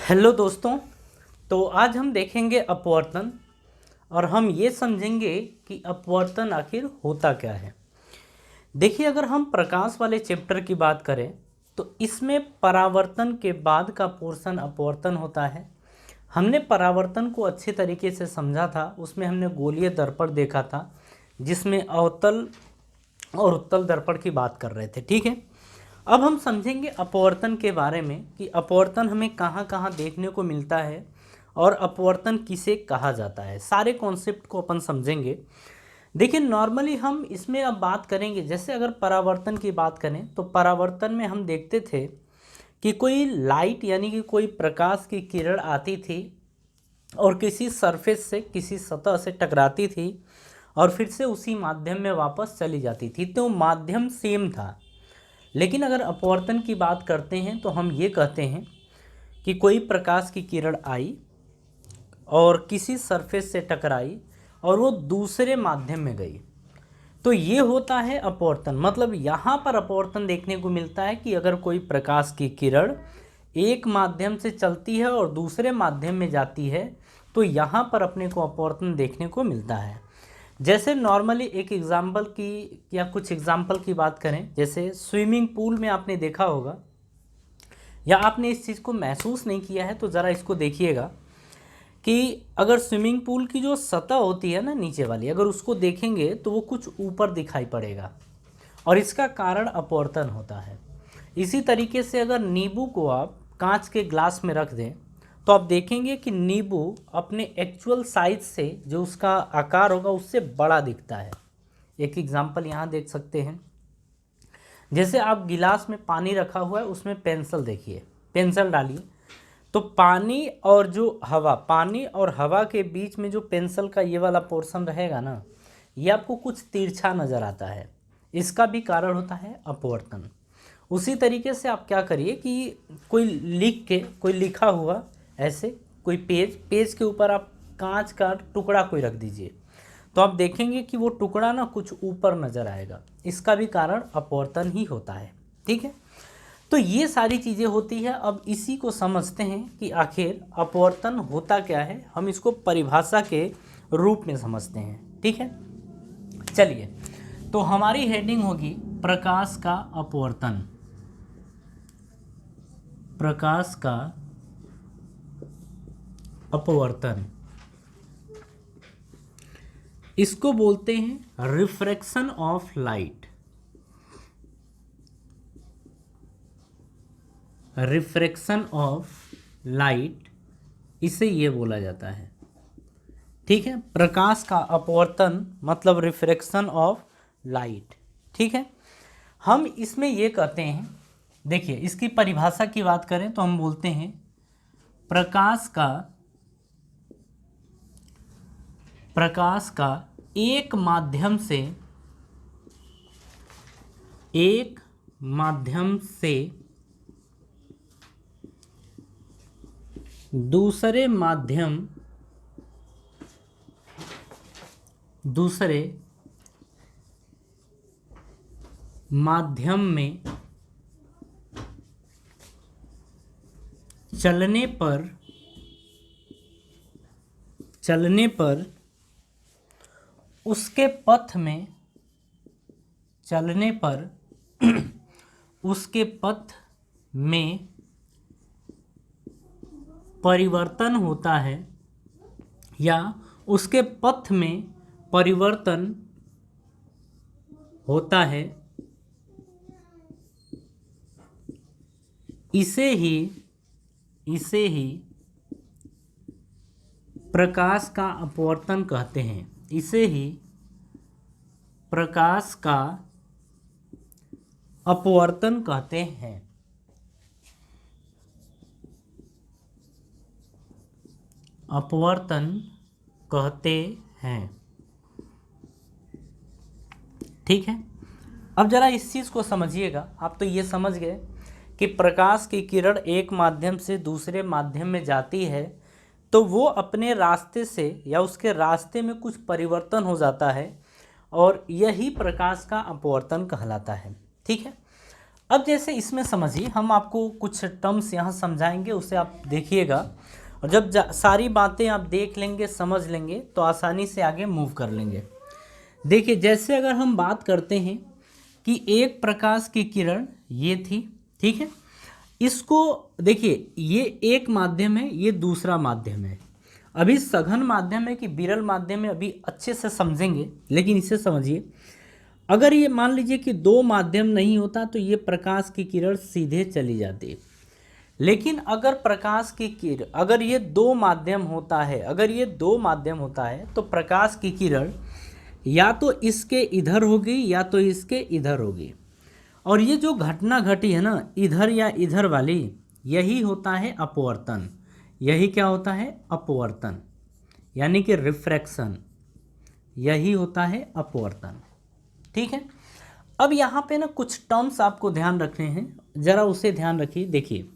Hello दोस्तों। तो आज हम देखेंगे अपवर्तन और हम ये समझेंगे कि अपवर्तन आखिर होता क्या है। देखिए, अगर हम प्रकाश वाले चैप्टर की बात करें तो इसमें परावर्तन के बाद का पोर्शन अपवर्तन होता है। हमने परावर्तन को अच्छे तरीके से समझा था, उसमें हमने गोलीय दर्पण देखा था जिसमें अवतल और उत्तल दर्पण की बात कर रहे थे। ठीक है, अब हम समझेंगे अपवर्तन के बारे में कि अपवर्तन हमें कहाँ कहाँ देखने को मिलता है और अपवर्तन किसे कहा जाता है। सारे कॉन्सेप्ट को अपन समझेंगे। देखिए, नॉर्मली हम इसमें अब बात करेंगे, जैसे अगर परावर्तन की बात करें तो परावर्तन में हम देखते थे कि कोई लाइट यानी कि कोई प्रकाश की किरण आती थी और किसी सरफेस से, किसी सतह से टकराती थी और फिर से उसी माध्यम में वापस चली जाती थी। तो माध्यम सेम था। लेकिन अगर अपवर्तन की बात करते हैं तो हम ये कहते हैं कि कोई प्रकाश की किरण आई और किसी सरफेस से टकराई और वो दूसरे माध्यम में गई, तो ये होता है अपवर्तन। मतलब यहाँ पर अपवर्तन देखने को मिलता है कि अगर कोई प्रकाश की किरण एक माध्यम से चलती है और दूसरे माध्यम में जाती है तो यहाँ पर अपने को अपवर्तन देखने को मिलता है। जैसे नॉर्मली एक एग्जाम्पल की या कुछ एग्जाम्पल की बात करें, जैसे स्विमिंग पूल में आपने देखा होगा या आपने इस चीज़ को महसूस नहीं किया है तो ज़रा इसको देखिएगा कि अगर स्विमिंग पूल की जो सतह होती है ना नीचे वाली, अगर उसको देखेंगे तो वो कुछ ऊपर दिखाई पड़ेगा और इसका कारण अपवर्तन होता है। इसी तरीके से अगर नींबू को आप कांच के ग्लास में रख दें तो आप देखेंगे कि नींबू अपने एक्चुअल साइज से, जो उसका आकार होगा, उससे बड़ा दिखता है। एक एग्जांपल यहाँ देख सकते हैं, जैसे आप गिलास में पानी रखा हुआ है, उसमें पेंसिल देखिए, पेंसिल डालिए तो पानी और जो हवा, पानी और हवा के बीच में जो पेंसिल का ये वाला पोर्शन रहेगा ना, ये आपको कुछ तिरछा नज़र आता है। इसका भी कारण होता है अपवर्तन। उसी तरीके से आप क्या करिए कि कोई लिख के, कोई लिखा हुआ ऐसे कोई पेज के ऊपर आप कांच का टुकड़ा कोई रख दीजिए तो आप देखेंगे कि वो टुकड़ा ना कुछ ऊपर नज़र आएगा। इसका भी कारण अपवर्तन ही होता है। ठीक है, तो ये सारी चीज़ें होती है। अब इसी को समझते हैं कि आखिर अपवर्तन होता क्या है। हम इसको परिभाषा के रूप में समझते हैं। ठीक है, चलिए, तो हमारी हेडिंग होगी प्रकाश का अपवर्तन। प्रकाश का अपवर्तन, इसको बोलते हैं refraction of light. Refraction of light, इसे ये बोला जाता है। ठीक है, प्रकाश का अपवर्तन मतलब रिफ्रैक्शन ऑफ लाइट। ठीक है, हम इसमें ये कहते हैं, देखिए इसकी परिभाषा की बात करें तो हम बोलते हैं प्रकाश का एक माध्यम से दूसरे माध्यम में चलने पर उसके पथ में परिवर्तन होता है या उसके पथ में परिवर्तन होता है, इसे ही प्रकाश का अपवर्तन कहते हैं। इसे ही प्रकाश का अपवर्तन कहते हैं। अपवर्तन कहते हैं। ठीक है, अब जरा इस चीज़ को समझिएगा। आप तो ये समझ गए कि प्रकाश की किरण एक माध्यम से दूसरे माध्यम में जाती है तो वो अपने रास्ते से या उसके रास्ते में कुछ परिवर्तन हो जाता है और यही प्रकाश का अपवर्तन कहलाता है। ठीक है, अब जैसे इसमें समझिए, हम आपको कुछ टर्म्स यहाँ समझाएंगे, उसे आप देखिएगा, और जब सारी बातें आप देख लेंगे, समझ लेंगे, तो आसानी से आगे मूव कर लेंगे। देखिए, जैसे अगर हम बात करते हैं कि एक प्रकाश की किरण ये थी, ठीक है, इसको देखिए, ये एक माध्यम है, ये दूसरा माध्यम है। अभी सघन माध्यम है कि विरल माध्यम है, अभी अच्छे से समझेंगे, लेकिन इसे समझिए, अगर ये मान लीजिए कि दो माध्यम नहीं होता तो ये प्रकाश की किरण सीधे चली जाती, लेकिन अगर प्रकाश की किरण, अगर ये दो माध्यम होता है, अगर ये दो माध्यम होता है तो प्रकाश की किरण या तो इसके इधर होगी या तो इसके इधर होगी, और ये जो घटना घटी है ना इधर या इधर वाली, यही होता है अपवर्तन। यही क्या होता है? अपवर्तन, यानी कि रिफ्रैक्शन, यही होता है अपवर्तन। ठीक है, अब यहाँ पे ना कुछ टर्म्स आपको ध्यान रखने हैं, जरा उसे ध्यान रखिए। देखिए,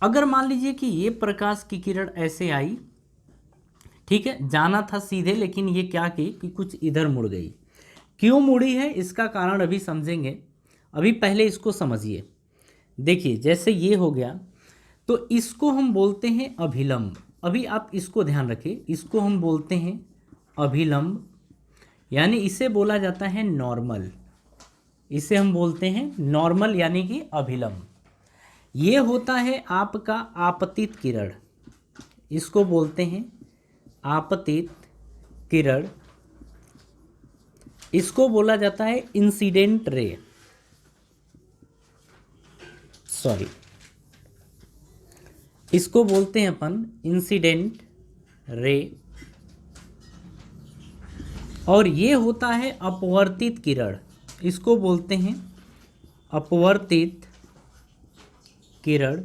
अगर मान लीजिए कि ये प्रकाश की किरण ऐसे आई, ठीक है, जाना था सीधे, लेकिन ये क्या की कि कुछ इधर मुड़ गई। क्यों मुड़ी है इसका कारण अभी समझेंगे, अभी पहले इसको समझिए। देखिए, जैसे ये हो गया तो इसको हम बोलते हैं अभिलंब। अभी आप इसको ध्यान रखिए, इसको हम बोलते हैं अभिलंब, यानी इसे बोला जाता है नॉर्मल। इसे हम बोलते हैं नॉर्मल, यानी कि अभिलंब। ये होता है आपका आपतित किरण, इसको बोलते हैं आपतित किरण। इसको बोला जाता है इंसिडेंट रे, सॉरी, इसको बोलते हैं अपन इंसिडेंट रे। और ये होता है अपवर्तित किरण, इसको बोलते हैं अपवर्तित किरण,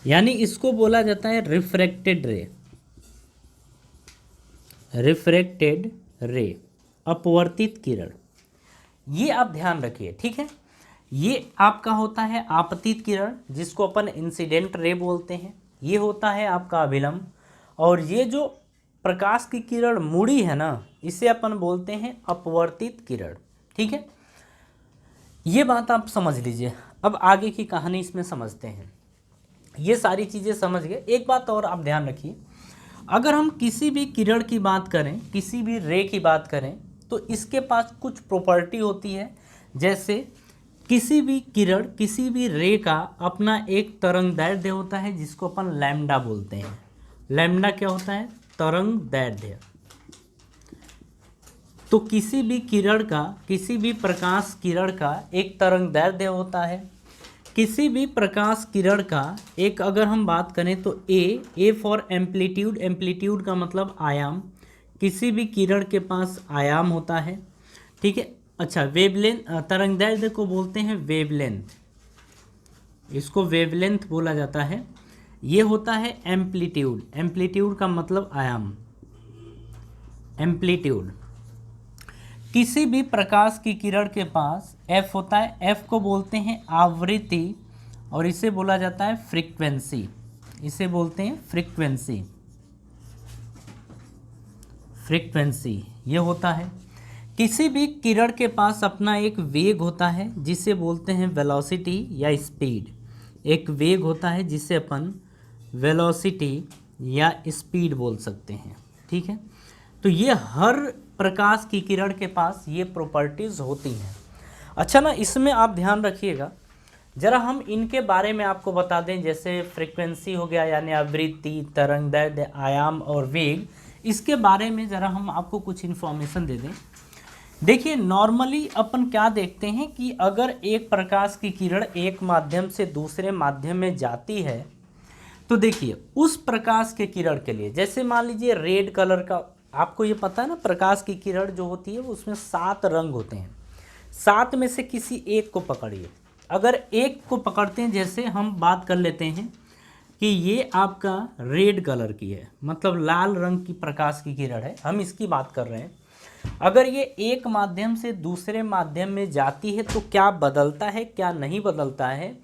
यानी इसको बोला जाता है रिफ्रैक्टेड रे। रिफ्रैक्टेड रे, अपवर्तित किरण, ये आप ध्यान रखिए। ठीक है, ये आपका होता है आपतित किरण, जिसको अपन इंसिडेंट रे बोलते हैं। ये होता है आपका अभिलंब, और ये जो प्रकाश की किरण मुड़ी है ना, इसे अपन बोलते हैं अपवर्तित किरण। ठीक है, ये बात आप समझ लीजिए। अब आगे की कहानी इसमें समझते हैं। ये सारी चीज़ें समझ गए। एक बात और आप ध्यान रखिए, अगर हम किसी भी किरण की बात करें, किसी भी रे की बात करें, तो इसके पास कुछ प्रॉपर्टी होती है। जैसे किसी भी किरण, किसी भी रे का अपना एक तरंगदैर्ध्य होता है, जिसको अपन लैम्डा बोलते हैं। लैम्डा क्या होता है? तरंगदैर्ध्य। तो किसी भी किरण का, किसी भी प्रकाश किरण का एक तरंगदैर्ध्य होता है। किसी भी प्रकाश किरण का एक, अगर हम बात करें तो ए फॉर एम्पलीट्यूड, एम्पलीट्यूड का मतलब आयाम। किसी भी किरण के पास आयाम होता है। ठीक है, अच्छा, वेवलेंथ, तरंगदैर्ध्य को बोलते हैं वेवलेंथ, इसको वेवलेंथ बोला जाता है। ये होता है एम्पलीट्यूड, एम्पलीट्यूड का मतलब आयाम, एम्पलीट्यूड। किसी भी प्रकाश की किरण के पास एफ होता है, एफ को बोलते हैं आवृत्ति, और इसे बोला जाता है फ्रीक्वेंसी। इसे बोलते हैं फ्रीक्वेंसी, फ्रीक्वेंसी ये होता है। किसी भी किरण के पास अपना एक वेग होता है, जिसे बोलते हैं वेलोसिटी या स्पीड। एक वेग होता है जिसे अपन वेलोसिटी या स्पीड बोल सकते हैं। ठीक है, तो ये हर प्रकाश की किरण के पास ये प्रॉपर्टीज़ होती हैं। अच्छा ना, इसमें आप ध्यान रखिएगा, ज़रा हम इनके बारे में आपको बता दें। जैसे फ्रीक्वेंसी हो गया, यानी आवृत्ति, तरंगदैर्ध्य, आयाम और वेग, इसके बारे में ज़रा हम आपको कुछ इन्फॉर्मेशन दे दें। देखिए, नॉर्मली अपन क्या देखते हैं कि अगर एक प्रकाश की किरण एक माध्यम से दूसरे माध्यम में जाती है, तो देखिए उस प्रकाश के किरण के लिए, जैसे मान लीजिए रेड कलर का, आपको ये पता है ना, प्रकाश की किरण जो होती है वो उसमें 7 रंग होते हैं। 7 में से किसी एक को पकड़िए। अगर एक को पकड़ते हैं, जैसे हम बात कर लेते हैं कि ये आपका रेड कलर की है, मतलब लाल रंग की प्रकाश की किरण है, हम इसकी बात कर रहे हैं। अगर ये एक माध्यम से दूसरे माध्यम में जाती है तो क्या बदलता है, क्या नहीं बदलता है,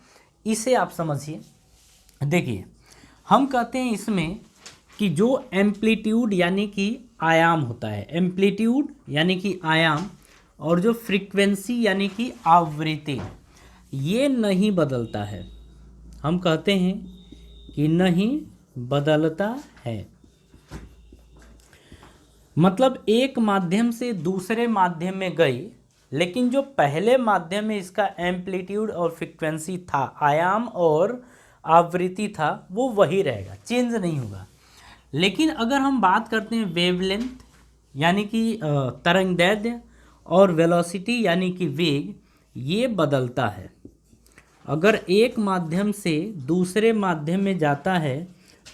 इसे आप समझिए। देखिए, हम कहते हैं इसमें कि जो एम्पलीट्यूड यानी कि आयाम होता है, एम्पलीट्यूड यानी कि आयाम, और जो फ्रीक्वेंसी यानी कि आवृत्ति, ये नहीं बदलता है। हम कहते हैं कि नहीं बदलता है। मतलब एक माध्यम से दूसरे माध्यम में गई, लेकिन जो पहले माध्यम में इसका एम्पलीट्यूड और फ्रीक्वेंसी था, आयाम और आवृत्ति था, वो वही रहेगा, चेंज नहीं होगा। लेकिन अगर हम बात करते हैं वेवलेंथ यानी कि तरंगदैर्ध्य और वेलोसिटी यानी कि वेग, ये बदलता है। अगर एक माध्यम से दूसरे माध्यम में जाता है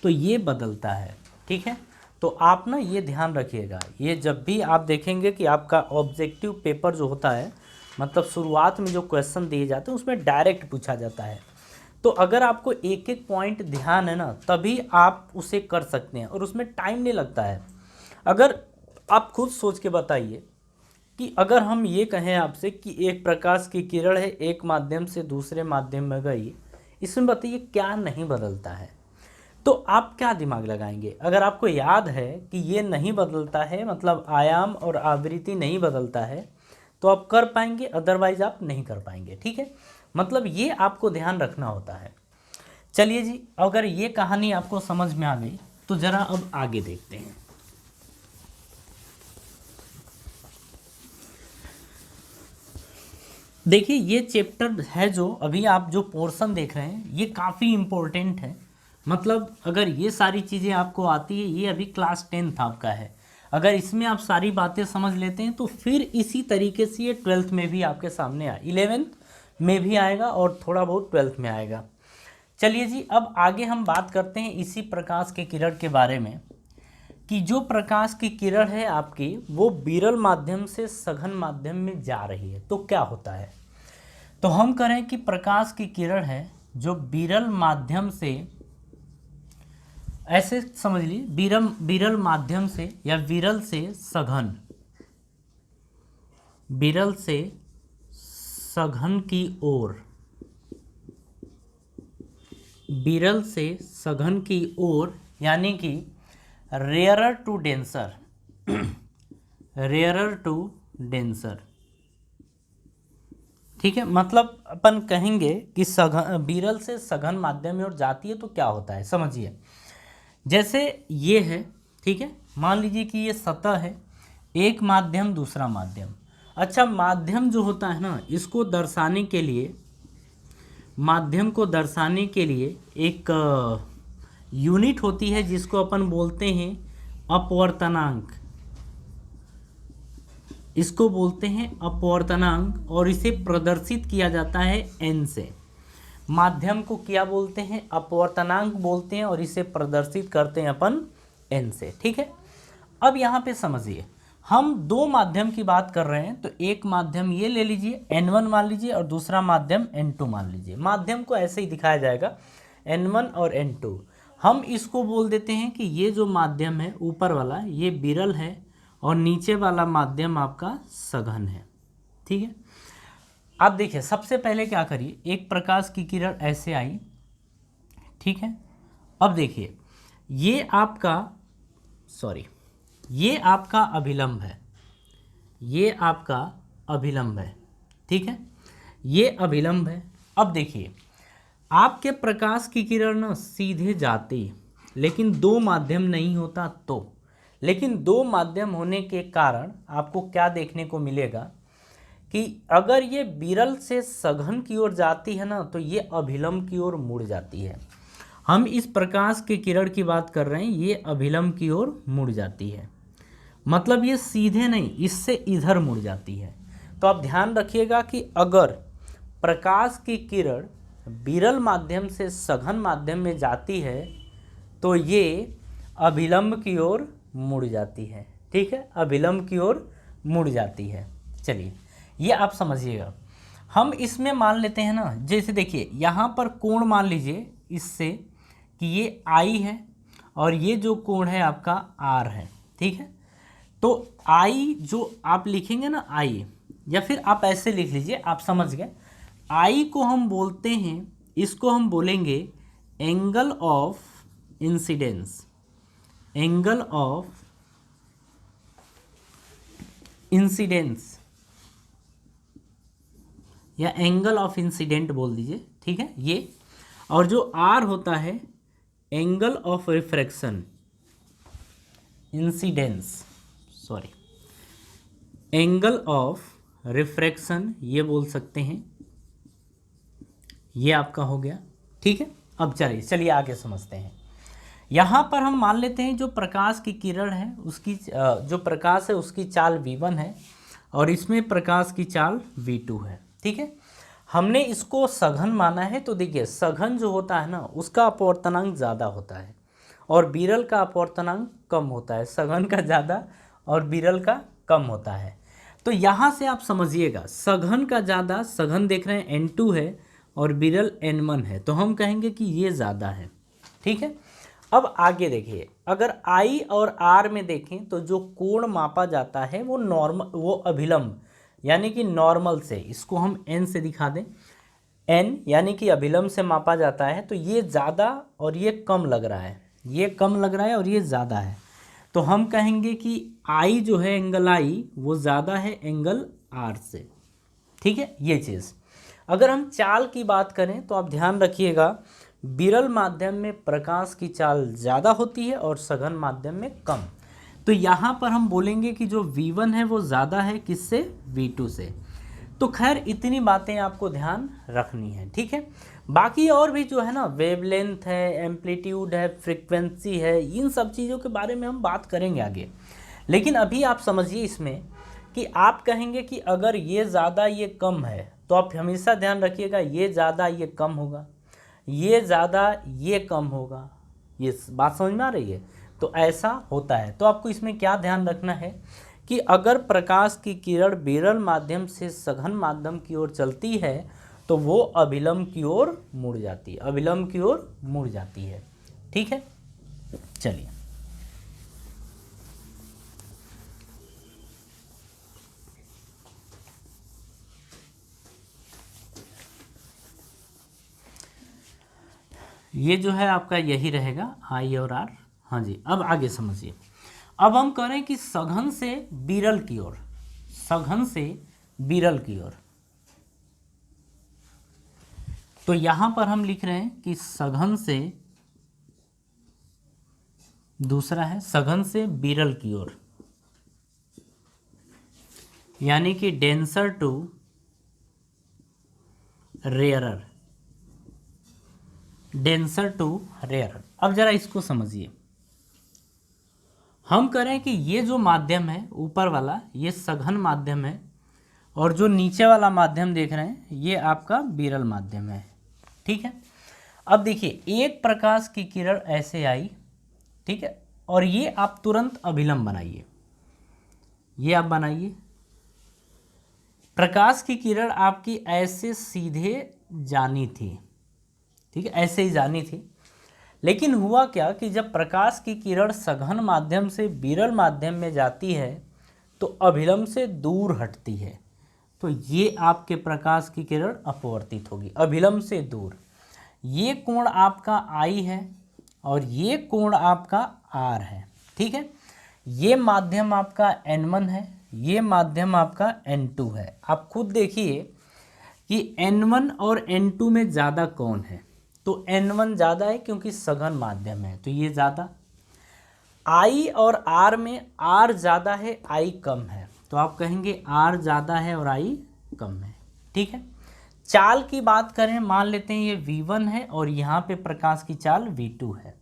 तो ये बदलता है। ठीक है, तो आप ना ये ध्यान रखिएगा, ये जब भी आप देखेंगे कि आपका ऑब्जेक्टिव पेपर जो होता है, मतलब शुरुआत में जो क्वेश्चन दिए जाते हैं उसमें डायरेक्ट पूछा जाता है। तो अगर आपको एक एक पॉइंट ध्यान है ना, तभी आप उसे कर सकते हैं और उसमें टाइम नहीं लगता है। अगर आप खुद सोच के बताइए कि अगर हम ये कहें आपसे कि एक प्रकाश की किरण है, एक माध्यम से दूसरे माध्यम में गई, इसमें बताइए क्या नहीं बदलता है, तो आप क्या दिमाग लगाएंगे? अगर आपको याद है कि ये नहीं बदलता है, मतलब आयाम और आवृत्ति नहीं बदलता है, तो आप कर पाएंगे, अदरवाइज आप नहीं कर पाएंगे। ठीक है, मतलब ये आपको ध्यान रखना होता है। चलिए जी, अगर ये कहानी आपको समझ में आ गई तो ज़रा अब आगे देखते हैं। देखिए, ये चैप्टर है जो अभी आप जो पोर्शन देख रहे हैं, ये काफ़ी इम्पोर्टेंट है। मतलब अगर ये सारी चीज़ें आपको आती है, ये अभी क्लास 10th आपका है, अगर इसमें आप सारी बातें समझ लेते हैं तो फिर इसी तरीके से ये 12th में भी आपके सामने आए, 11th में भी आएगा और थोड़ा बहुत 12th में आएगा। चलिए जी, अब आगे हम बात करते हैं इसी प्रकाश के किरण के बारे में, कि जो प्रकाश की किरण है आपकी, वो विरल माध्यम से सघन माध्यम में जा रही है, तो क्या होता है? तो हम करें कि प्रकाश की किरण है जो विरल माध्यम से, ऐसे समझ लीजिए, विरल माध्यम से या विरल से सघन, विरल से सघन की ओर, विरल से सघन की ओर यानी कि rarer to denser, rarer to denser. ठीक है, मतलब अपन कहेंगे कि सघन, विरल से सघन माध्यम में और जाती है तो क्या होता है, समझिए। जैसे ये है, ठीक है, मान लीजिए कि ये सतह है, एक माध्यम दूसरा माध्यम। अच्छा, माध्यम जो होता है ना, इसको दर्शाने के लिए, माध्यम को दर्शाने के लिए एक यूनिट होती है जिसको अपन बोलते हैं अपवर्तनांक, इसको बोलते हैं अपवर्तनांक, और इसे प्रदर्शित किया जाता है n से। माध्यम को क्या बोलते हैं? अपवर्तनांक बोलते हैं, और इसे प्रदर्शित करते हैं अपन n से। ठीक है, अब यहाँ पे समझिए, हम दो माध्यम की बात कर रहे हैं, तो एक माध्यम ये ले लीजिए n1 मान लीजिए, और दूसरा माध्यम n2 मान लीजिए। माध्यम को ऐसे ही दिखाया जाएगा n1 और n2। हम इसको बोल देते हैं कि ये जो माध्यम है ऊपर वाला, ये विरल है, और नीचे वाला माध्यम आपका सघन है। ठीक है, आप देखिए, सबसे पहले क्या करिए, एक प्रकाश की किरण ऐसे आई, ठीक है। अब देखिए, ये आपका, सॉरी, ये आपका अभिलंब है, ये आपका अभिलंब है, ठीक है, ये अभिलंब है। अब देखिए, आपके प्रकाश की किरण ना सीधे जाती, लेकिन दो माध्यम नहीं होता तो, लेकिन दो माध्यम होने के कारण आपको क्या देखने को मिलेगा कि अगर ये विरल से सघन की ओर जाती है ना, तो ये अभिलंब की ओर मुड़ जाती है। हम इस प्रकाश के किरण की बात कर रहे हैं, ये अभिलंब की ओर मुड़ जाती है, मतलब ये सीधे नहीं, इससे इधर मुड़ जाती है। तो आप ध्यान रखिएगा कि अगर प्रकाश की किरण विरल माध्यम से सघन माध्यम में जाती है तो ये अभिलंब की ओर मुड़ जाती है। ठीक है, अभिलंब की ओर मुड़ जाती है। चलिए, ये आप समझिएगा। हम इसमें मान लेते हैं ना, जैसे देखिए यहाँ पर कोण मान लीजिए इससे कि ये आई है, और ये जो कोण है आपका आर है। ठीक है, तो आई जो आप लिखेंगे ना, आई, या फिर आप ऐसे लिख लीजिए, आप समझ गए। आई को हम बोलते हैं, इसको हम बोलेंगे angle of incidence, angle of incidence. या एंगल ऑफ इंसिडेंट बोल दीजिए, ठीक है ये। और जो आर होता है angle of refraction, incidence, sorry, angle of refraction ये बोल सकते हैं, ये आपका हो गया, ठीक है। अब चलिए आगे समझते हैं। यहाँ पर हम मान लेते हैं जो प्रकाश की किरण है उसकी जो प्रकाश है उसकी चाल v1 है और इसमें प्रकाश की चाल v2 है, ठीक है। हमने इसको सघन माना है, तो देखिए सघन जो होता है ना उसका अपवर्तनांक ज़्यादा होता है और विरल का अपवर्तनांक कम होता है। सघन का ज़्यादा और विरल का कम होता है। तो यहाँ से आप समझिएगा सघन का ज़्यादा, सघन देख रहे हैं n2 है और विरल n1 है, तो हम कहेंगे कि ये ज़्यादा है, ठीक है। अब आगे देखिए, अगर I और R में देखें तो जो कोण मापा जाता है वो नॉर्मल, वो अभिलंब यानी कि नॉर्मल से, इसको हम n से दिखा दें, n यानी कि अभिलंब से मापा जाता है, तो ये ज़्यादा और ये कम लग रहा है, ये कम लग रहा है और ये ज़्यादा है, तो हम कहेंगे कि I जो है एंगल I वो ज़्यादा है एंगल R से, ठीक है ये चीज़। अगर हम चाल की बात करें तो आप ध्यान रखिएगा विरल माध्यम में प्रकाश की चाल ज़्यादा होती है और सघन माध्यम में कम। तो यहाँ पर हम बोलेंगे कि जो v1 है वो ज़्यादा है किससे, v2 से। तो खैर इतनी बातें आपको ध्यान रखनी है, ठीक है। बाकी और भी जो है ना वेवलेंथ है, एम्पलीट्यूड है, फ्रीक्वेंसी है, इन सब चीज़ों के बारे में हम बात करेंगे आगे। लेकिन अभी आप समझिए इसमें कि आप कहेंगे कि अगर ये ज़्यादा ये कम है, तो आप हमेशा ध्यान रखिएगा ये ज़्यादा ये कम होगा, ये ज़्यादा ये कम होगा, ये बात समझ में आ रही है। तो ऐसा होता है। तो आपको इसमें क्या ध्यान रखना है कि अगर प्रकाश की किरण विरल माध्यम से सघन माध्यम की ओर चलती है तो वो अभिलंब की ओर मुड़ जाती है, अभिलंब की ओर मुड़ जाती है, ठीक है। चलिए ये जो है आपका यही रहेगा I और R। हाँ जी, अब आगे समझिए। अब हम करें कि सघन से विरल की ओर, सघन से विरल की ओर, तो यहां पर हम लिख रहे हैं कि सघन से, दूसरा है सघन से विरल की ओर, यानी कि denser to rarer, denser to rarer. अब जरा इसको समझिए, हम करें कि ये जो माध्यम है ऊपर वाला ये सघन माध्यम है और जो नीचे वाला माध्यम देख रहे हैं ये आपका विरल माध्यम है, ठीक है। अब देखिए एक प्रकाश की किरण ऐसे आई, ठीक है, और ये आप तुरंत अभिलंब बनाइए, ये आप बनाइए। प्रकाश की किरण आपकी ऐसे सीधे जानी थी, ठीक है, ऐसे ही जानी थी। लेकिन हुआ क्या कि जब प्रकाश की किरण सघन माध्यम से विरल माध्यम में जाती है तो अभिलंब से दूर हटती है, तो ये आपके प्रकाश की किरण अपवर्तित होगी अभिलंब से दूर। ये कोण आपका I है और ये कोण आपका R है, ठीक है। ये माध्यम आपका N1 है, ये माध्यम आपका N2 है। आप खुद देखिए कि N1 और N2 में ज़्यादा कौन है, तो N1 ज़्यादा है क्योंकि सघन माध्यम है, तो ये ज़्यादा। I और R में R ज़्यादा है I कम है, तो आप कहेंगे R ज़्यादा है और I कम है, ठीक है। चाल की बात करें, मान लेते हैं ये V1 है और यहाँ पे प्रकाश की चाल V2 है।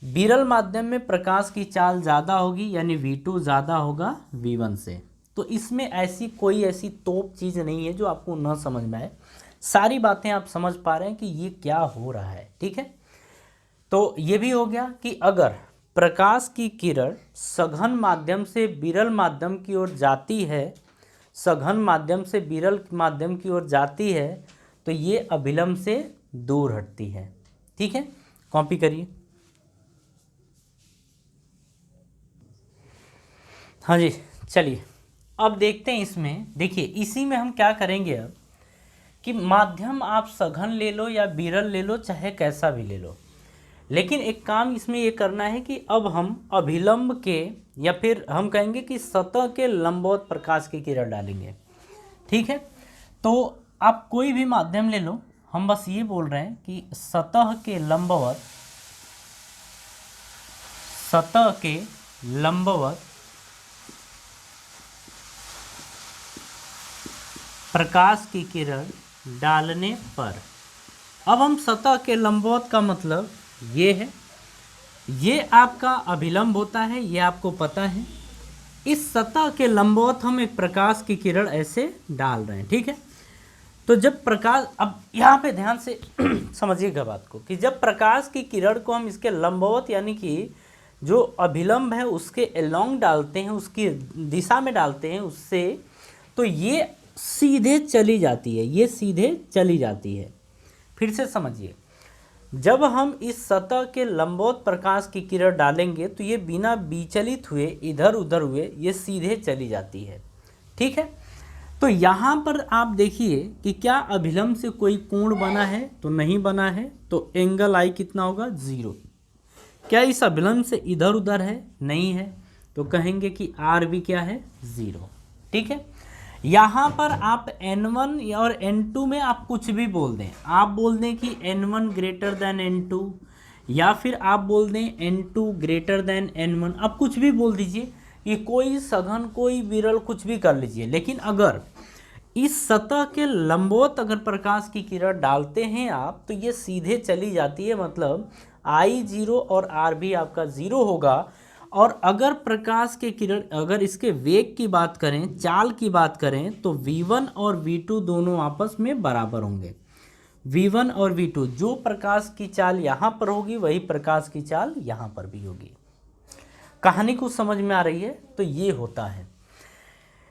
विरल माध्यम में प्रकाश की चाल ज़्यादा होगी यानी V2 ज़्यादा होगा V1 से। तो इसमें ऐसी कोई ऐसी तोप चीज़ नहीं है जो आपको न समझ में आए, सारी बातें आप समझ पा रहे हैं कि ये क्या हो रहा है, ठीक है। तो ये भी हो गया कि अगर प्रकाश की किरण सघन माध्यम से विरल माध्यम की ओर जाती है, सघन माध्यम से विरल माध्यम की ओर जाती है तो ये अभिलंब से दूर हटती है, ठीक है। कॉपी करिए। हाँ जी, चलिए अब देखते हैं इसमें। देखिए इसी में हम क्या करेंगे अब कि माध्यम आप सघन ले लो या विरल ले लो, चाहे कैसा भी ले लो, लेकिन एक काम इसमें ये करना है कि अब हम अभिलंब के या फिर हम कहेंगे कि सतह के लंबवत प्रकाश की किरण डालेंगे, ठीक है। तो आप कोई भी माध्यम ले लो, हम बस ये बोल रहे हैं कि सतह के लंबवत प्रकाश की किरण डालने पर, अब हम सतह के लंबवत का मतलब ये है, ये आपका अभिलंब होता है, ये आपको पता है। इस सतह के लंबवत हम एक प्रकाश की किरण ऐसे डाल रहे हैं, ठीक है। तो जब प्रकाश, अब यहाँ पे ध्यान से समझिएगा बात को, कि जब प्रकाश की किरण को हम इसके लंबवत यानी कि जो अभिलंब है उसके एलोंग डालते हैं, उसकी दिशा में डालते हैं उससे, तो ये सीधे चली जाती है, ये सीधे चली जाती है। फिर से समझिए, जब हम इस सतह के लंबवत प्रकाश की किरण डालेंगे तो ये बिना विचलित हुए इधर उधर हुए ये सीधे चली जाती है, ठीक है। तो यहाँ पर आप देखिए कि क्या अभिलंब से कोई कोण बना है, तो नहीं बना है, तो एंगल आई कितना होगा 0। क्या इस अभिलंब से इधर उधर है, नहीं है, तो कहेंगे कि आर भी क्या है 0, ठीक है। यहाँ पर आप n1 और n2 में आप कुछ भी बोल दें, आप बोल दें कि n1 ग्रेटर देन n2, या फिर आप बोल दें n2 ग्रेटर देन n1, आप कुछ भी बोल दीजिए, ये कोई सघन कोई विरल कुछ भी कर लीजिए। लेकिन अगर इस सतह के लंबवत अगर प्रकाश की किरण डालते हैं आप, तो ये सीधे चली जाती है, मतलब आई 0 और आर भी आपका 0 होगा। और अगर प्रकाश के किरण, अगर इसके वेग की बात करें, चाल की बात करें, तो v1 और v2 दोनों आपस में बराबर होंगे। v1 और v2, जो प्रकाश की चाल यहाँ पर होगी वही प्रकाश की चाल यहाँ पर भी होगी। कहानी को समझ में आ रही है? तो ये होता है।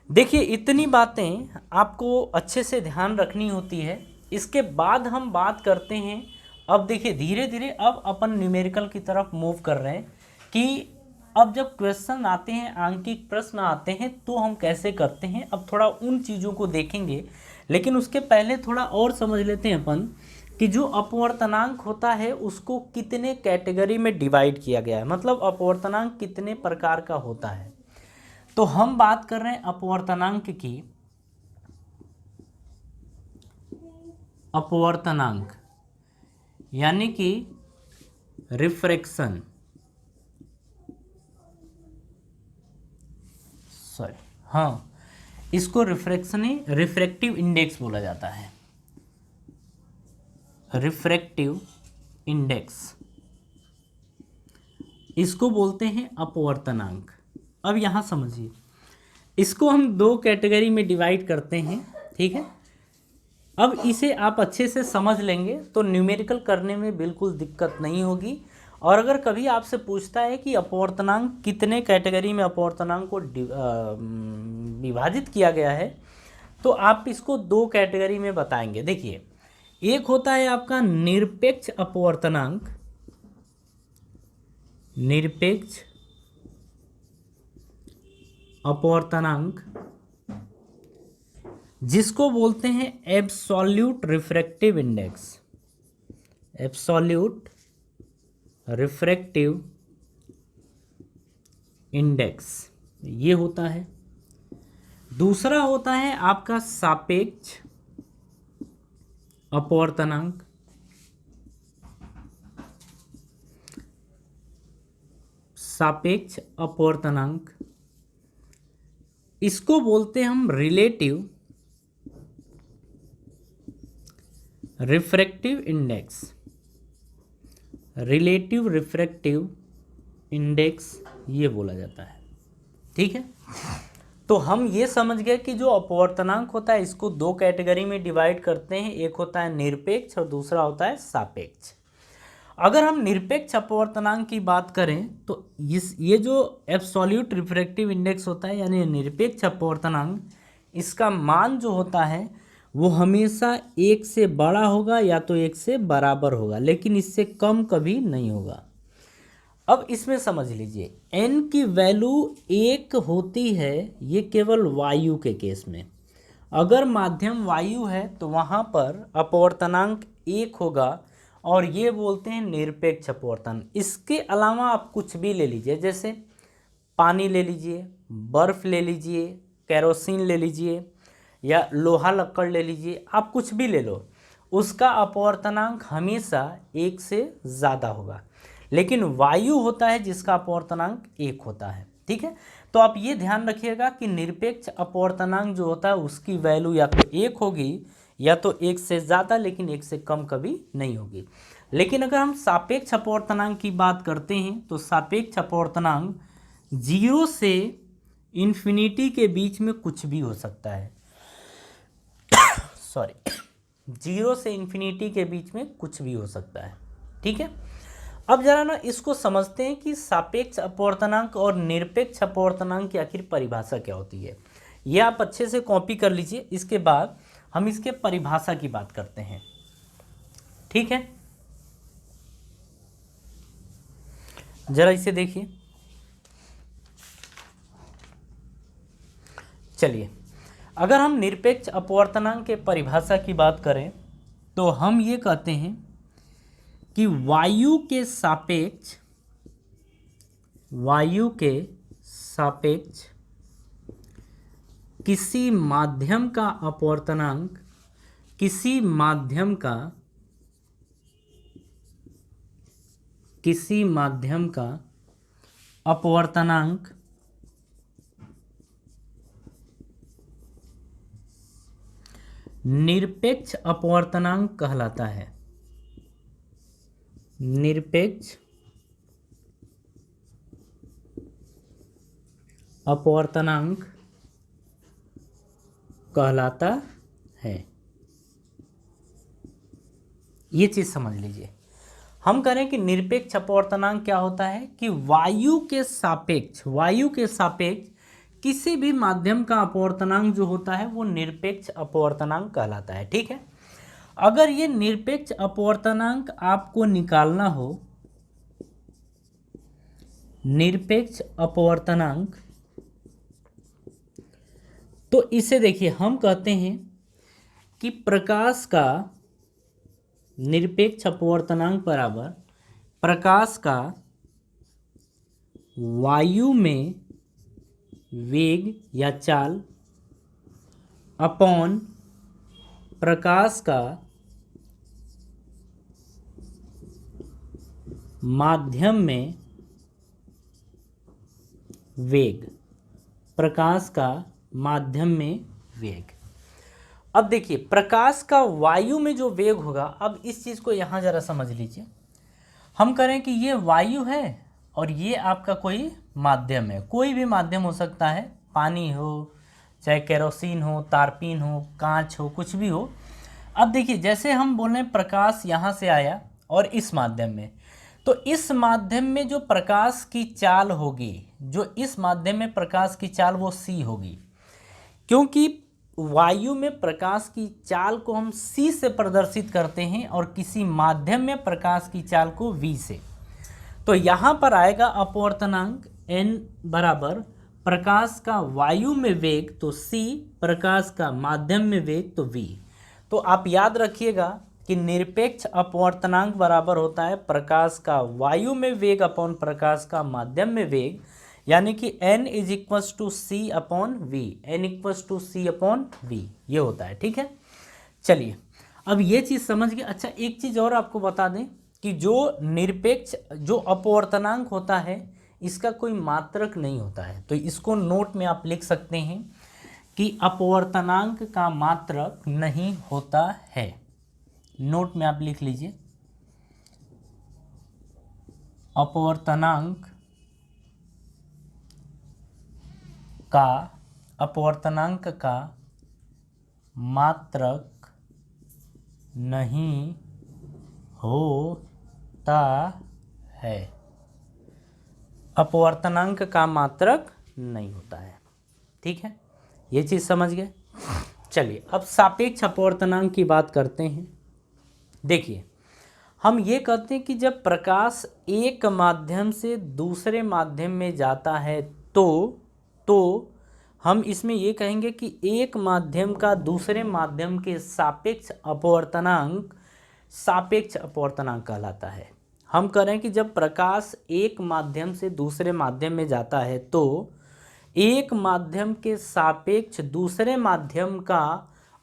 देखिए, इतनी बातें आपको अच्छे से ध्यान रखनी होती है। इसके बाद हम बात करते हैं, अब देखिए धीरे धीरे अब अपन न्यूमेरिकल की तरफ मूव कर रहे हैं, कि अब जब क्वेश्चन आते हैं, आंकिक प्रश्न आते हैं, तो हम कैसे करते हैं। अब थोड़ा उन चीज़ों को देखेंगे, लेकिन उसके पहले थोड़ा और समझ लेते हैं अपन कि जो अपवर्तनांक होता है उसको कितने कैटेगरी में डिवाइड किया गया है, मतलब अपवर्तनांक कितने प्रकार का होता है। तो हम बात कर रहे हैं अपवर्तनांक की। अपवर्तनांक यानी कि रिफ्रैक्शन, सॉरी, हाँ, इसको रिफ्रैक्टिव इंडेक्स बोला जाता है। रिफ्रैक्टिव इंडेक्स, इसको बोलते हैं अपवर्तनांक। अब यहाँ समझिए, इसको हम दो कैटेगरी में डिवाइड करते हैं, ठीक है। अब इसे आप अच्छे से समझ लेंगे तो न्यूमेरिकल करने में बिल्कुल दिक्कत नहीं होगी। और अगर कभी आपसे पूछता है कि अपवर्तनांक कितने कैटेगरी में अपवर्तनांक को विभाजित किया गया है, तो आप इसको दो कैटेगरी में बताएंगे। देखिए, एक होता है आपका निरपेक्ष अपवर्तनांक, निरपेक्ष अपवर्तनांक, जिसको बोलते हैं absolute refractive index. Absolute refractive index ये होता है। दूसरा होता है आपका सापेक्ष अपवर्तनांक, सापेक्ष अपवर्तनांक, इसको बोलते हैं हम relative refractive index. Relative refractive index ये बोला जाता है, ठीक है। तो हम ये समझ गए कि जो अपवर्तनांक होता है इसको दो कैटेगरी में डिवाइड करते हैं, एक होता है निरपेक्ष और दूसरा होता है सापेक्ष। अगर हम निरपेक्ष अपवर्तनांक की बात करें तो ये जो एब्सोल्यूट रिफ्रैक्टिव इंडेक्स होता है यानी निरपेक्ष अपवर्तनांक, इसका मान जो होता है वो हमेशा एक से बड़ा होगा या तो एक से बराबर होगा, लेकिन इससे कम कभी नहीं होगा। अब इसमें समझ लीजिए, n की वैल्यू 1 होती है, ये केवल वायु के केस में। अगर माध्यम वायु है तो वहाँ पर अपवर्तनांक 1 होगा, और ये बोलते हैं निरपेक्ष अपवर्तन। इसके अलावा आप कुछ भी ले लीजिए, जैसे पानी ले लीजिए, बर्फ़ ले लीजिए, केरोसिन ले लीजिए, या लोहा लक्कड़ ले लीजिए, आप कुछ भी ले लो, उसका अपवर्तनांक हमेशा 1 से ज़्यादा होगा। लेकिन वायु होता है जिसका अपवर्तनांक 1 होता है। ठीक है, तो आप ये ध्यान रखिएगा कि निरपेक्ष अपवर्तनांक जो होता है उसकी वैल्यू या तो 1 होगी या तो 1 से ज़्यादा, लेकिन 1 से कम कभी नहीं होगी। लेकिन अगर हम सापेक्ष अपवर्तनांक की बात करते हैं तो सापेक्ष अपवर्तनांक 0 से इन्फिनिटी के बीच में कुछ भी हो सकता है। सॉरी, 0 से इन्फिनिटी के बीच में कुछ भी हो सकता है। ठीक है, अब जरा ना इसको समझते हैं कि सापेक्ष अपवर्तनांक और निरपेक्ष अपवर्तनांक की आखिर परिभाषा क्या होती है। ये आप अच्छे से कॉपी कर लीजिए, इसके बाद हम इसके परिभाषा की बात करते हैं। ठीक है, जरा इसे देखिए। चलिए, अगर हम निरपेक्ष अपवर्तनांक के परिभाषा की बात करें तो हम ये कहते हैं कि वायु के सापेक्ष किसी माध्यम का अपवर्तनांक किसी माध्यम का अपवर्तनांक निरपेक्ष अपवर्तनांक कहलाता है। निरपेक्ष अपवर्तनांक कहलाता है। ये चीज समझ लीजिए। हम करें कि निरपेक्ष अपवर्तनांक क्या होता है कि वायु के सापेक्ष किसी भी माध्यम का अपवर्तनांक जो होता है वो निरपेक्ष अपवर्तनांक कहलाता है। ठीक है, अगर ये निरपेक्ष अपवर्तनांक आपको निकालना हो, निरपेक्ष अपवर्तनांक, तो इसे देखिए, हम कहते हैं कि प्रकाश का निरपेक्ष अपवर्तनांक बराबर प्रकाश का वायु में वेग या चाल अपॉन प्रकाश का माध्यम में वेग, प्रकाश का माध्यम में वेग। अब देखिए, प्रकाश का वायु में जो वेग होगा, अब इस चीज़ को यहाँ जरा समझ लीजिए। हम करें कि ये वायु है और ये आपका कोई माध्यम है, कोई भी माध्यम हो सकता है, पानी हो, चाहे केरोसिन हो, तारपीन हो, कांच हो, कुछ भी हो। अब देखिए, जैसे हम बोल रहे हैं प्रकाश यहाँ से आया और इस माध्यम में, तो इस माध्यम में जो प्रकाश की चाल होगी, जो इस माध्यम में प्रकाश की चाल वो c होगी, क्योंकि वायु में प्रकाश की चाल को हम c से प्रदर्शित करते हैं और किसी माध्यम में प्रकाश की चाल को v से। तो यहाँ पर आएगा अपवर्तनांक n बराबर प्रकाश का वायु में वेग तो c, प्रकाश का माध्यम में वेग तो v। तो आप याद रखिएगा कि निरपेक्ष अपवर्तनांक बराबर होता है प्रकाश का वायु में वेग अपॉन प्रकाश का माध्यम में वेग, यानी कि n is equals to c upon v, n equals to c upon v, ये होता है। ठीक है, चलिए, अब ये चीज़ समझ गए। अच्छा, एक चीज़ और आपको बता दें कि जो अपवर्तनांक होता है इसका कोई मात्रक नहीं होता है, तो इसको नोट में आप लिख सकते हैं कि अपवर्तनांक का मात्रक नहीं होता है। नोट में आप लिख लीजिए, अपवर्तनांक का मात्रक नहीं होता है। अपवर्तनांक का मात्रक नहीं होता है। ठीक है, ये चीज़ समझ गए। चलिए, अब सापेक्ष अपवर्तनांक की बात करते हैं। देखिए, हम ये कहते हैं कि जब प्रकाश एक माध्यम से दूसरे माध्यम में जाता है तो हम इसमें ये कहेंगे कि एक माध्यम का दूसरे माध्यम के सापेक्ष अपवर्तनांक कहलाता है। हम कह रहे हैं कि जब प्रकाश एक माध्यम से दूसरे माध्यम में जाता है तो एक माध्यम के सापेक्ष दूसरे माध्यम का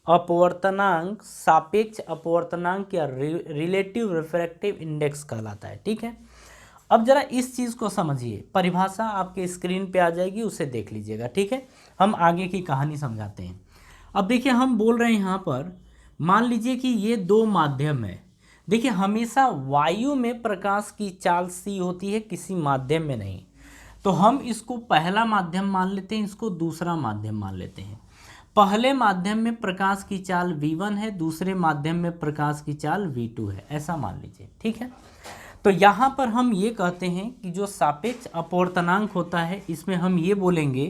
अपवर्तनांक सापेक्ष अपवर्तनांक या रिलेटिव रिफ्रैक्टिव इंडेक्स कहलाता है। ठीक है, अब जरा इस चीज़ को समझिए, परिभाषा आपके स्क्रीन पे आ जाएगी, उसे देख लीजिएगा। ठीक है, हम आगे की कहानी समझाते हैं। अब देखिए हम बोल रहे हैं यहाँ पर, मान लीजिए कि ये दो माध्यम है। देखिए हमेशा वायु में प्रकाश की चाल c होती है, किसी माध्यम में नहीं। तो हम इसको पहला माध्यम मान लेते हैं, इसको दूसरा माध्यम मान लेते हैं। पहले माध्यम में प्रकाश की चाल v1 है, दूसरे माध्यम में प्रकाश की चाल v2 है, ऐसा मान लीजिए। ठीक है, तो यहाँ पर हम ये कहते हैं कि जो सापेक्ष अपवर्तनांक होता है, इसमें हम ये बोलेंगे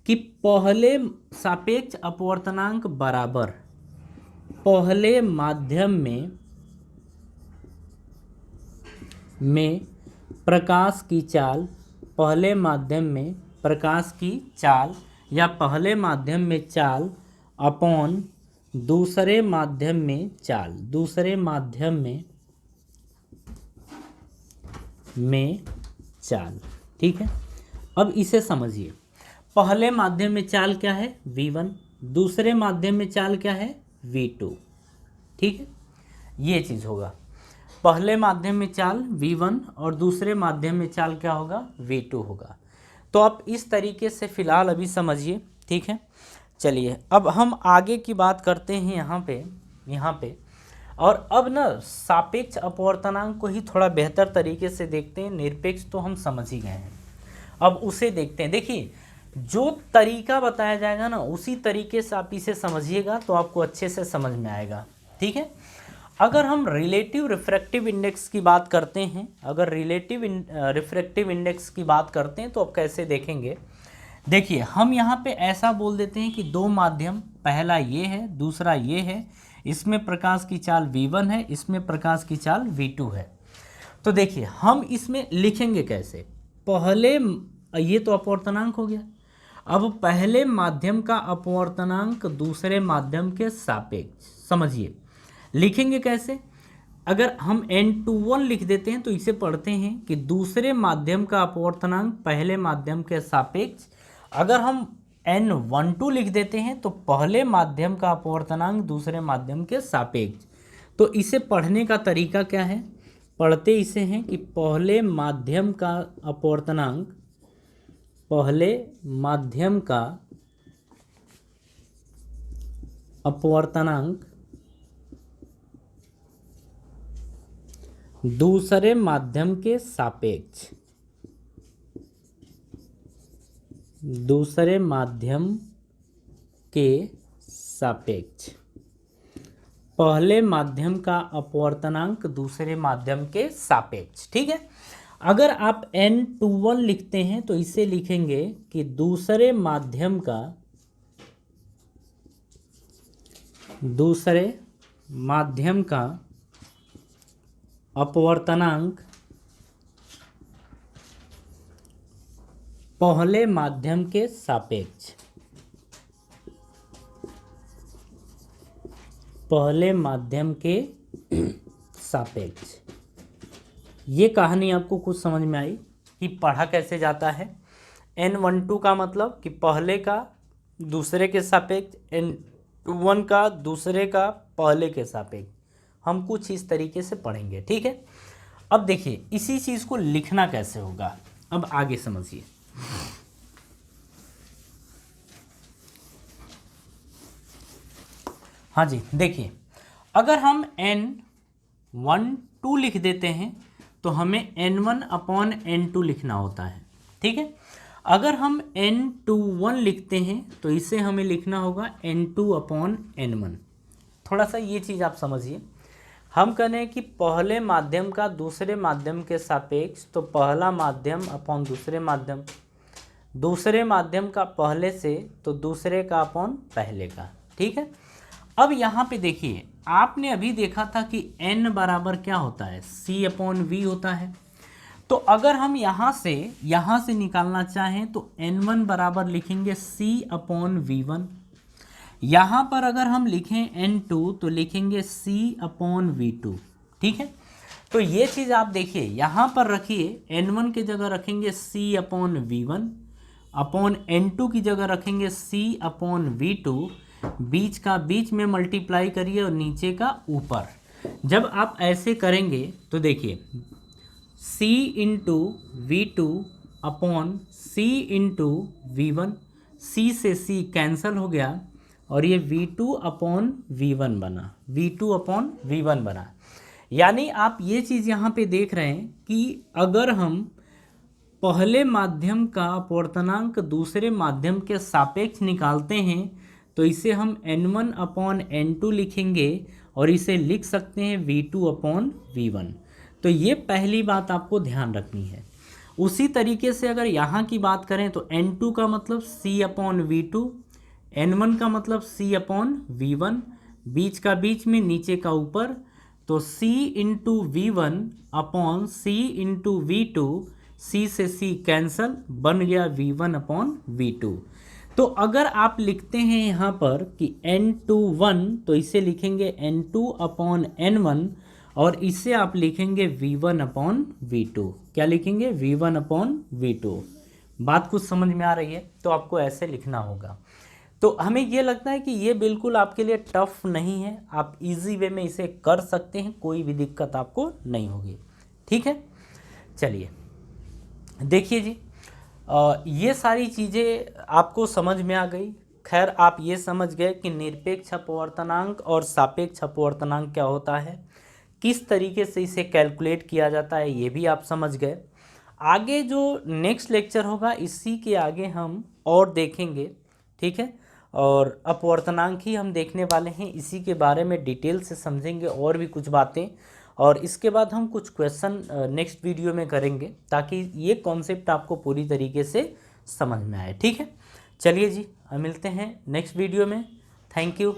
कि पहले सापेक्ष अपवर्तनांक बराबर पहले माध्यम में प्रकाश की चाल, पहले माध्यम में प्रकाश की चाल या पहले माध्यम में चाल अपॉन दूसरे माध्यम में चाल, दूसरे माध्यम में चाल। ठीक है, अब इसे समझिए, पहले माध्यम में चाल क्या है v1, दूसरे माध्यम में चाल क्या है v2। ठीक है, ये चीज़ होगा, पहले माध्यम में चाल v1 और दूसरे माध्यम में चाल क्या होगा v2 होगा। तो आप इस तरीके से फिलहाल अभी समझिए। ठीक है, चलिए अब हम आगे की बात करते हैं यहाँ पे और अब ना सापेक्ष अपवर्तनांक को ही थोड़ा बेहतर तरीके से देखते हैं। निरपेक्ष तो हम समझ ही गए हैं, अब उसे देखते हैं। देखिए जो तरीका बताया जाएगा ना, उसी तरीके से आप इसे समझिएगा तो आपको अच्छे से समझ में आएगा। ठीक है, अगर हम रिलेटिव रिफ्रैक्टिव इंडेक्स की बात करते हैं, अगर रिलेटिव रिफ्रैक्टिव इंडेक्स की बात करते हैं तो आप कैसे देखेंगे। देखिए हम यहाँ पे ऐसा बोल देते हैं कि दो माध्यम, पहला ये है, दूसरा ये है, इसमें प्रकाश की चाल v1 है, इसमें प्रकाश की चाल v2 है। तो देखिए हम इसमें लिखेंगे कैसे, पहले ये तो अपवर्तनांक हो गया, अब पहले माध्यम का अपवर्तनांक दूसरे माध्यम के सापेक्ष, समझिए लिखेंगे कैसे। अगर हम n21 लिख देते हैं तो इसे पढ़ते हैं कि दूसरे माध्यम का अपवर्तनांक पहले माध्यम के सापेक्ष। अगर हम n12 लिख देते हैं तो पहले माध्यम का अपवर्तनांक दूसरे माध्यम के सापेक्ष। तो इसे पढ़ने का तरीका क्या है, पढ़ते इसे हैं कि पहले माध्यम का अपवर्तनांक, पहले माध्यम का अपवर्तनांक दूसरे माध्यम के सापेक्ष, दूसरे माध्यम के सापेक्ष, पहले माध्यम का अपवर्तनांक दूसरे माध्यम के सापेक्ष। ठीक है, अगर आप n21 लिखते हैं तो इसे लिखेंगे कि दूसरे माध्यम का अपवर्तनांक पहले माध्यम के सापेक्ष, पहले माध्यम के सापेक्ष। ये कहानी आपको कुछ समझ में आई कि पढ़ा कैसे जाता है। n12 का मतलब कि पहले का दूसरे के सापेक्ष, n21 का दूसरे का पहले के सापेक्ष, हम कुछ इस तरीके से पढ़ेंगे। ठीक है, अब देखिए इसी चीज़ को लिखना कैसे होगा, अब आगे समझिए। हाँ जी, देखिए अगर हम n12 लिख देते हैं तो हमें n1 अपॉन n2 लिखना होता है। ठीक है, अगर हम n21 लिखते हैं तो इसे हमें लिखना होगा n2 अपॉन n1। थोड़ा सा ये चीज़ आप समझिए, हम कह रहे हैं कि पहले माध्यम का दूसरे माध्यम के सापेक्ष, तो पहला माध्यम अपॉन दूसरे माध्यम, दूसरे माध्यम का पहले से तो दूसरे का अपॉन पहले का। ठीक है, अब यहाँ पे देखिए आपने अभी देखा था कि n बराबर क्या होता है, c अपॉन v होता है। तो अगर हम यहाँ से निकालना चाहें तो n1 बराबर लिखेंगे c अपॉन v1। यहाँ पर अगर हम लिखें n2 तो लिखेंगे c अपॉन v2। ठीक है, तो ये चीज़ आप देखिए यहाँ पर रखिए, n1 की जगह रखेंगे c upon v1 upon n2 की जगह रखेंगे c अपॉन v2, बीच का बीच में मल्टीप्लाई करिए और नीचे का ऊपर। जब आप ऐसे करेंगे तो देखिए c into V2 upon c into V1, c से c कैंसल हो गया और ये V2 अपॉन V1 बना, V2 अपॉन V1 बना। यानी आप ये चीज़ यहाँ पे देख रहे हैं कि अगर हम पहले माध्यम का अपवर्तनांक दूसरे माध्यम के सापेक्ष निकालते हैं तो इसे हम n1 अपॉन n2 लिखेंगे और इसे लिख सकते हैं V2 अपॉन V1। तो ये पहली बात आपको ध्यान रखनी है। उसी तरीके से अगर यहाँ की बात करें तो n2 का मतलब c अपॉन V2, n1 का मतलब c अपॉन V1, बीच का बीच में नीचे का ऊपर, तो c into V1 upon c into V2, c से c कैंसल, बन गया V1 अपॉन V2। तो अगर आप लिखते हैं यहाँ पर कि n21 तो इसे लिखेंगे n2 अपॉन n1 और इसे आप लिखेंगे V1 अपॉन V2। क्या लिखेंगे? V1 upon V2। बात कुछ समझ में आ रही है? तो आपको ऐसे लिखना होगा। तो हमें ये लगता है कि ये बिल्कुल आपके लिए टफ नहीं है, आप इजी वे में इसे कर सकते हैं, कोई भी दिक्कत आपको नहीं होगी। ठीक है, चलिए देखिए जी, ये सारी चीज़ें आपको समझ में आ गई। खैर आप ये समझ गए कि निरपेक्ष अपवर्तनांक और सापेक्ष अपवर्तनांक क्या होता है, किस तरीके से इसे कैलकुलेट किया जाता है, ये भी आप समझ गए। आगे जो नेक्स्ट लेक्चर होगा इसी के आगे हम और देखेंगे, ठीक है, और अपवर्तनांक ही हम देखने वाले हैं, इसी के बारे में डिटेल से समझेंगे और भी कुछ बातें। और इसके बाद हम कुछ क्वेश्चन नेक्स्ट वीडियो में करेंगे ताकि ये कॉन्सेप्ट आपको पूरी तरीके से समझ में आए। ठीक है, चलिए जी, मिलते हैं नेक्स्ट वीडियो में। Thank you.